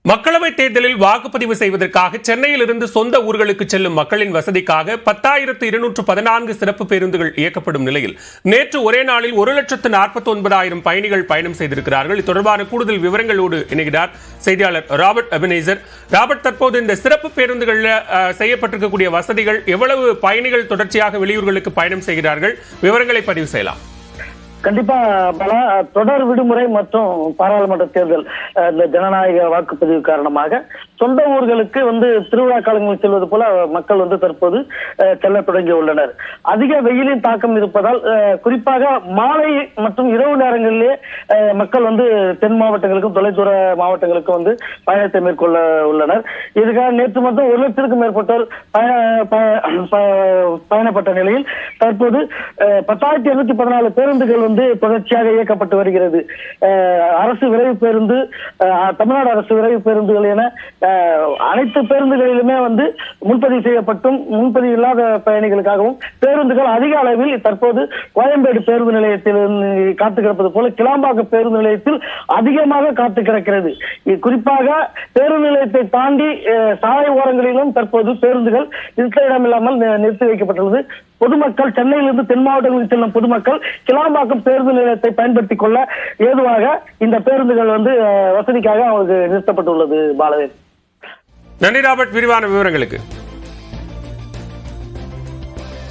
மக்களவைத் தேர்தலில் வாக்குப்பதிவு செய்வதற்காக சென்னையில் இருந்து சொந்த ஊர்களுக்கு செல்லும் மக்களின் வசதிக்காக 10,214 சிறப்பு பேருந்துகள் இயக்கப்படும் நிலையில் நேற்று ஒரே நாளில் 1,49,000 பயணிகள் பயணம் செய்திருக்கிறார்கள். இது தொடர்பான கூடுதல் விவரங்களோடு இணைகிறார் செய்தியாளர் ராபர்ட் அபினேசர். ராபர்ட், தற்போது இந்த சிறப்பு பேருந்துகளில் செய்யப்பட்டிருக்கக்கூடிய வசதிகள், எவ்வளவு பயணிகள் தொடர்ச்சியாக வெளியூர்களுக்கு பயணம் செய்கிறார்கள், விவரங்களை பதிவு செய்யலாம். கண்டிப்பா பல தொடர் விடுமுறை மற்றும் பாராளுமன்ற தேர்தல் இந்த ஜனநாயக வாக்குப்பதிவு காரணமாக சொந்த ஊர்களுக்கு திருவிழா காலங்களில் செல்வது போல மக்கள் தற்போது செல்ல தொடங்கி உள்ளனர். அதிக வெயிலின் தாக்கம் இருப்பதால் குறிப்பாக மாலை மற்றும் இரவு நேரங்களிலே மக்கள் தென் மாவட்டங்களுக்கும் தொலைதூர மாவட்டங்களுக்கும் பயணத்தை மேற்கொள்ள உள்ளனர். இதுக்காக நேற்று மட்டும் 1 லட்சத்திற்கும் மேற்பட்டோர் பயணப்பட்ட நிலையில் தற்போது 10,214 பேருந்துகள் தொடர்ச்சியாக இயக்கப்பட்டு வருகிறது. அரசு விரைவு பேருந்து, தமிழ்நாடு அரசு விரைவு பேருந்துகள் என அனைத்து பேருந்துகளிலுமே முன்பதிவு செய்யப்பட்டும் முன்பதிவு இல்லாத பயணிகளுக்காகவும் பேருந்துகள் அதிக அளவில் தற்போது கோயம்பேடு பேருந்து நிலையத்தில் காத்து கிடப்பது போல கிளாம்பாக்கம் பேருந்து நிலையத்தில் அதிகமாக காத்து கிடக்கிறது. குறிப்பாக பேருந்து நிலையத்தை தாண்டி சாலை ஓரங்களிலும் தற்போது பேருந்துகள் இருக்க இடமில்லாமல் நிறுத்தி வைக்கப்பட்டுள்ளது. பொதுமக்கள் சென்னையிலிருந்து தென் மாவட்டங்களுக்கு செல்லும் பொதுமக்கள் கிளாம்பாக்கம் பேருந்து நிலையத்தை பயன்படுத்திக் கொள்ள ஏதுவாக இந்த பேருந்துகள் வசதிக்காக அவருக்கு நிறுத்தப்பட்டுள்ளது. பாலவேல், நன்றி ராபர்ட், விரிவான விவரங்களுக்கு.